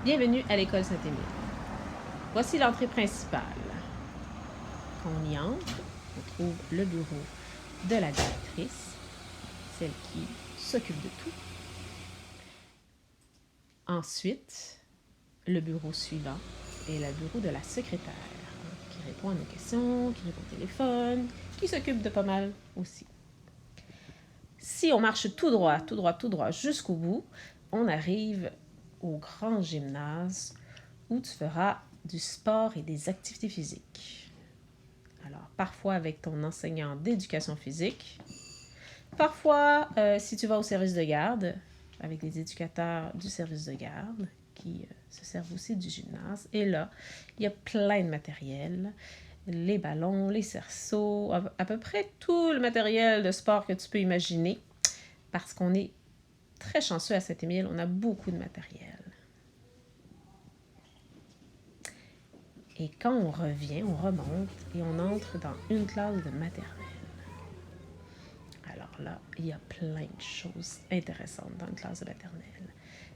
Bienvenue à l'école Saint-Émile. Voici l'entrée principale. Quand on y entre, on trouve le bureau de la directrice, celle qui s'occupe de tout. Ensuite, le bureau suivant est le bureau de la secrétaire, qui répond à nos questions, qui répond au téléphone, qui s'occupe de pas mal aussi. Si on marche tout droit jusqu'au bout, on arrive au grand gymnase où tu feras du sport et des activités physiques. Alors, parfois avec ton enseignant d'éducation physique, parfois si tu vas au service de garde, avec les éducateurs du service de garde qui se servent aussi du gymnase. Et là, il y a plein de matériel, les ballons, les cerceaux, à peu près tout le matériel de sport que tu peux imaginer, parce qu'on est très chanceux à Saint-Émile, on a beaucoup de matériel. Et quand on revient, on remonte et on entre dans une classe de maternelle. Alors là, il y a plein de choses intéressantes dans une classe de maternelle.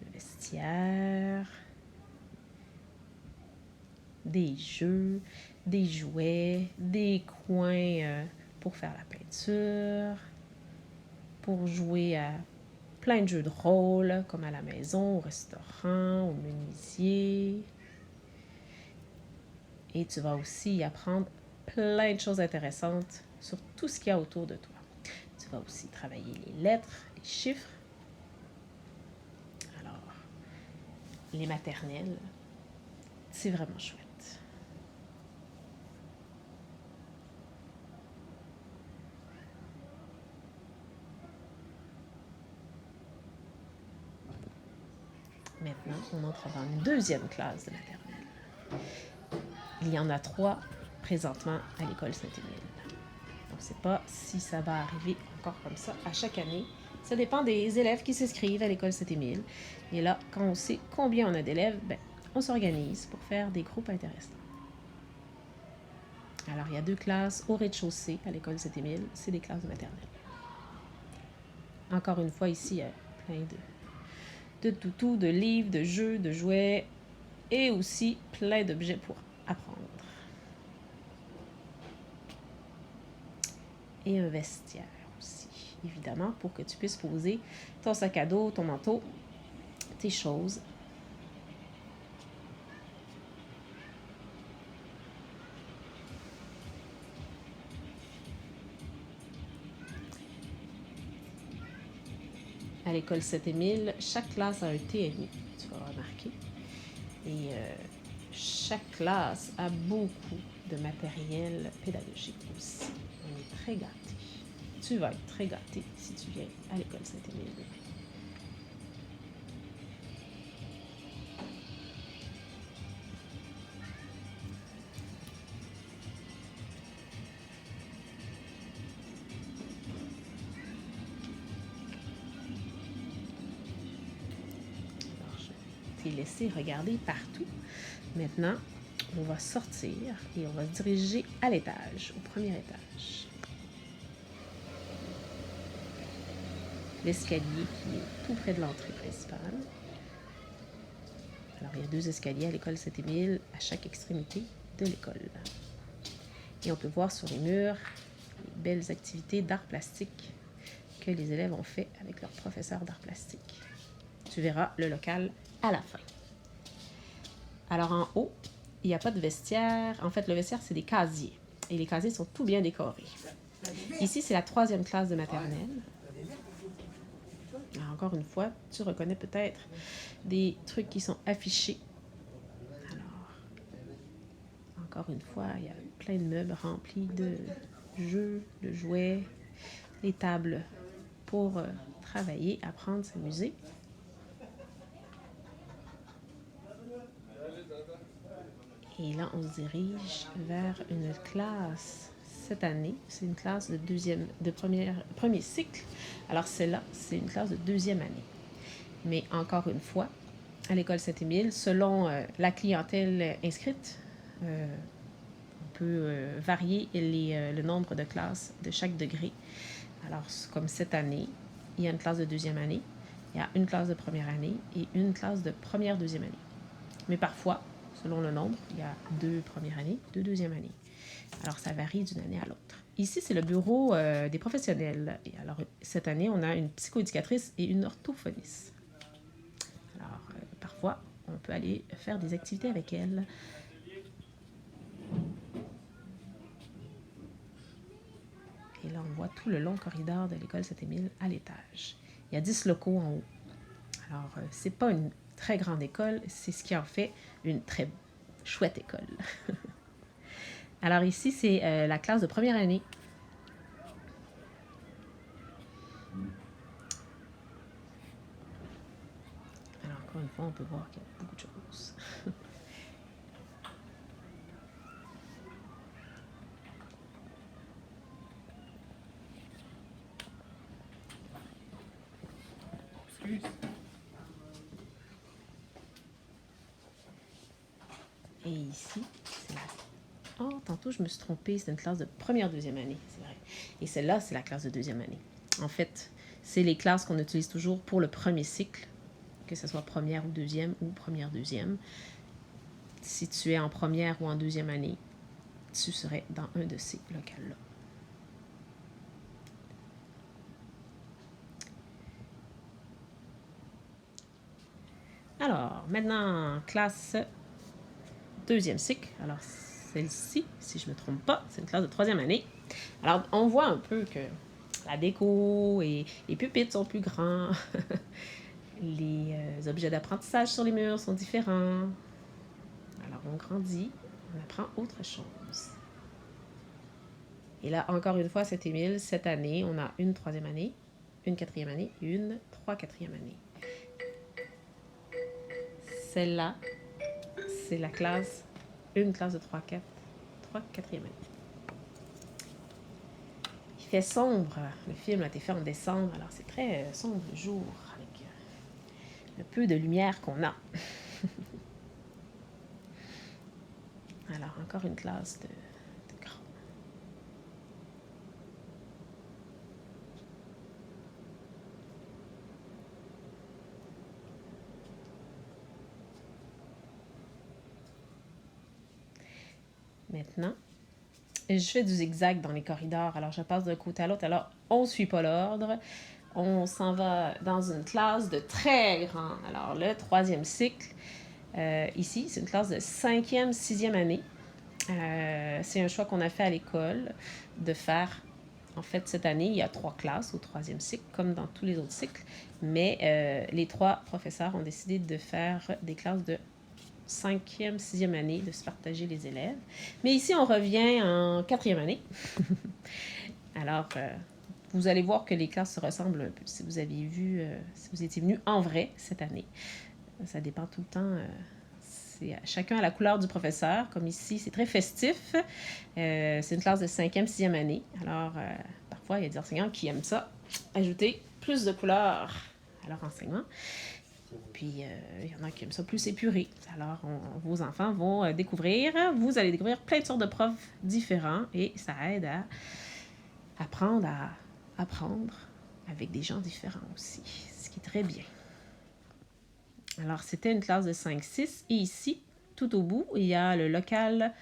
Le vestiaire, des jeux, des jouets, des coins pour faire la peinture, pour jouer à plein de jeux de rôle, comme à la maison, au restaurant, au menuisier. Et tu vas aussi apprendre plein de choses intéressantes sur tout ce qu'il y a autour de toi. Tu vas aussi travailler les lettres, les chiffres. Alors, les maternelles, c'est vraiment chouette. Maintenant, on entre dans une deuxième classe de maternelle. Il y en a 3 présentement à l'école Saint-Émile. On ne sait pas si ça va arriver encore comme ça à chaque année. Ça dépend des élèves qui s'inscrivent à l'école Saint-Émile. Et là, quand on sait combien on a d'élèves, on s'organise pour faire des groupes intéressants. Alors, il y a 2 classes au rez-de-chaussée à l'école Saint-Émile. C'est des classes de maternelle. Encore une fois, ici, il y a plein de toutous, de livres, de jeux, de jouets et aussi plein d'objets pour apprendre. Et un vestiaire aussi, évidemment, pour que tu puisses poser ton sac à dos, ton manteau, tes choses. À l'école Saint-Émile, chaque classe a un TMI, tu vas remarquer. Et chaque classe a beaucoup de matériel pédagogique aussi. On est très gâtés. Tu vas être très gâté si tu viens à l'école Saint-Émile. Alors, je t'ai laissé regarder partout. Maintenant, on va sortir et on va se diriger à l'étage, au premier étage. L'escalier qui est tout près de l'entrée principale. Alors, il y a 2 escaliers à l'école Saint-Émile à chaque extrémité de l'école. Et on peut voir sur les murs les belles activités d'art plastique que les élèves ont fait avec leur professeur d'art plastique. Tu verras le local à la fin. Alors, en haut, il n'y a pas de vestiaire. En fait, le vestiaire, c'est des casiers. Et les casiers sont tout bien décorés. Ici, c'est la 3e classe de maternelle. Alors, encore une fois, tu reconnais peut-être des trucs qui sont affichés. Alors, encore une fois, il y a plein de meubles remplis de jeux, de jouets, des tables pour travailler, apprendre, s'amuser. Et là, on se dirige vers une classe cette année. C'est une classe de premier cycle. Alors celle-là, c'est une classe de 2e année. Mais encore une fois, à l'école Saint-Émile, selon la clientèle inscrite, on peut varier le nombre de classes de chaque degré. Alors, comme cette année, il y a une classe de 2e année, il y a une classe de première année et une classe de première, 2e année. Mais parfois, selon le nombre, il y a 2 premières années, 2 deuxième années. Alors, ça varie d'une année à l'autre. Ici, c'est le bureau des professionnels. Et alors, cette année, on a une psychoéducatrice et une orthophoniste. Alors, parfois, on peut aller faire des activités avec elle. Et là, on voit tout le long corridor de l'école Saint-Émile à l'étage. Il y a 10 locaux en haut. Alors, c'est pas une très grande école, c'est ce qui en fait une très chouette école. Alors ici, c'est la classe de première année. Alors, encore une fois, on peut voir qu'il y a beaucoup de choses. Et ici, c'est la... Oh, tantôt, je me suis trompée. C'est une classe de première, deuxième année, c'est vrai. Et celle-là, c'est la classe de deuxième année. En fait, c'est les classes qu'on utilise toujours pour le premier cycle, que ce soit première ou première, deuxième. Si tu es en première ou en deuxième année, tu serais dans un de ces locales-là. Alors, maintenant, classe deuxième cycle. Alors, celle-ci, si je ne me trompe pas, c'est une classe de troisième année. Alors, on voit un peu que la déco et les pupitres sont plus grands. Les objets d'apprentissage sur les murs sont différents. Alors, on grandit, on apprend autre chose. Et là, encore une fois, Saint-Émile, cette année, on a une troisième année, une quatrième année et une 3 quatrième année. Celle-là, c'est la classe, une classe de 3 quatrième année. Il fait sombre. Le film a été fait en décembre, alors c'est très sombre le jour, avec le peu de lumière qu'on a. Alors, encore une classe de grand. Maintenant, je fais du zigzag dans les corridors. Alors, je passe d'un côté à l'autre. Alors, on ne suit pas l'ordre. On s'en va dans une classe de très grand. Alors, le troisième cycle, ici, c'est une classe de cinquième, sixième année. C'est un choix qu'on a fait à l'école de faire. En fait, cette année, il y a 3 classes au troisième cycle, comme dans tous les autres cycles. Mais les 3 professeurs ont décidé de faire des classes de 5e, 6e année, de se partager les élèves. Mais ici, on revient en 4e année. Alors, vous allez voir que les classes se ressemblent un peu. Si vous aviez vu, si vous étiez venu en vrai cette année, ça dépend tout le temps. C'est chacun à la couleur du professeur. Comme ici, c'est très festif. C'est une classe de 5e, 6e année. Alors, parfois, il y a des enseignants qui aiment ça, ajouter plus de couleurs à leur enseignement. Puis, il y en a qui aiment ça plus épuré. Alors, vos enfants vont découvrir, vous allez découvrir plein de sortes de profs différents et ça aide à apprendre à apprendre avec des gens différents aussi, ce qui est très bien. Alors, c'était une classe de 5-6 et ici, tout au bout, il y a le local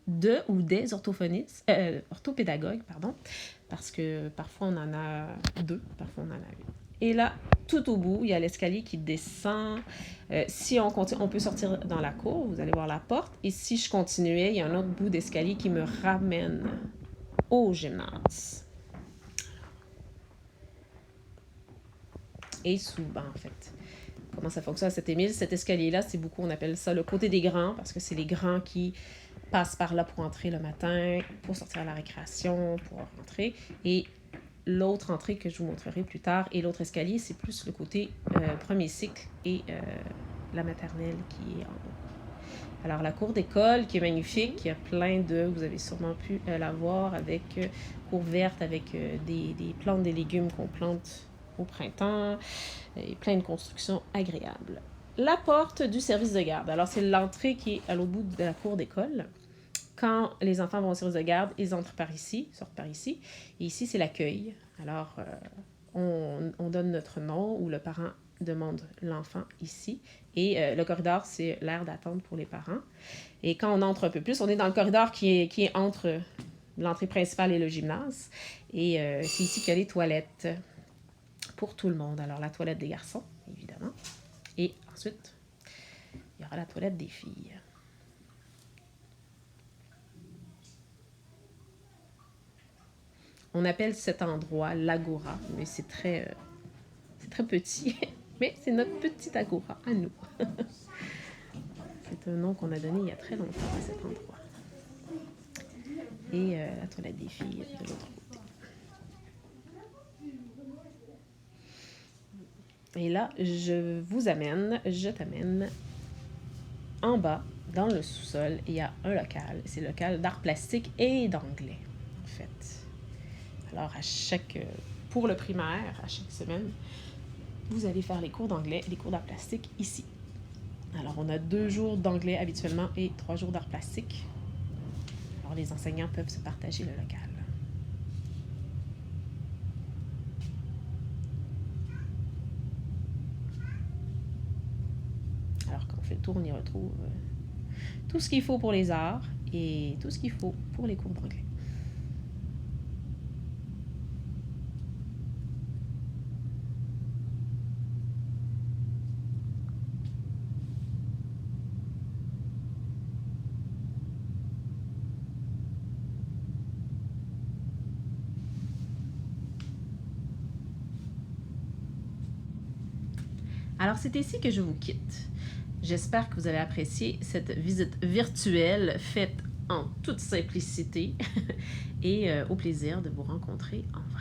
de ou des orthopédagogues, parce que parfois on en a 2, parfois on en a 1. Et là, tout au bout, il y a l'escalier qui descend. Si on continue, on peut sortir dans la cour, vous allez voir la porte. Et si je continuais, il y a un autre bout d'escalier qui me ramène au gymnase. Et souvent, en fait, comment ça fonctionne à Saint-Émile? Cet escalier-là, c'est beaucoup, on appelle ça le côté des grands, parce que c'est les grands qui passent par là pour entrer le matin, pour sortir à la récréation, pour rentrer. Et l'autre entrée que je vous montrerai plus tard et l'autre escalier, c'est plus le côté premier cycle et la maternelle qui est en haut. Alors, la cour d'école qui est magnifique, il y a plein de... Vous avez sûrement pu la voir avec cour verte, avec des plantes, des légumes qu'on plante au printemps et plein de constructions agréables. La porte du service de garde. Alors, c'est l'entrée qui est à l'autre bout de la cour d'école. Quand les enfants vont au service de garde, ils entrent par ici, sortent par ici. Et ici, c'est l'accueil. Alors, on donne notre nom ou le parent demande l'enfant ici. Et le corridor, c'est l'aire d'attente pour les parents. Et quand on entre un peu plus, on est dans le corridor qui est entre l'entrée principale et le gymnase. Et c'est ici qu'il y a les toilettes pour tout le monde. Alors, la toilette des garçons, évidemment. Et ensuite, il y aura la toilette des filles. On appelle cet endroit l'agora, mais c'est très petit. Mais c'est notre petite agora à nous. C'est un nom qu'on a donné il y a très longtemps à cet endroit. Et la toilette des filles de l'autre côté. Et là, je t'amène en bas, dans le sous-sol. Il y a un local. C'est le local d'art plastique et d'anglais, en fait. Alors, pour le primaire, à chaque semaine, vous allez faire les cours d'anglais et les cours d'art plastique ici. Alors, on a 2 jours d'anglais habituellement et 3 jours d'art plastique. Alors, les enseignants peuvent se partager le local. Alors, quand on fait le tour, on y retrouve tout ce qu'il faut pour les arts et tout ce qu'il faut pour les cours d'anglais. Alors, c'est ici que je vous quitte. J'espère que vous avez apprécié cette visite virtuelle faite en toute simplicité et au plaisir de vous rencontrer en vrai.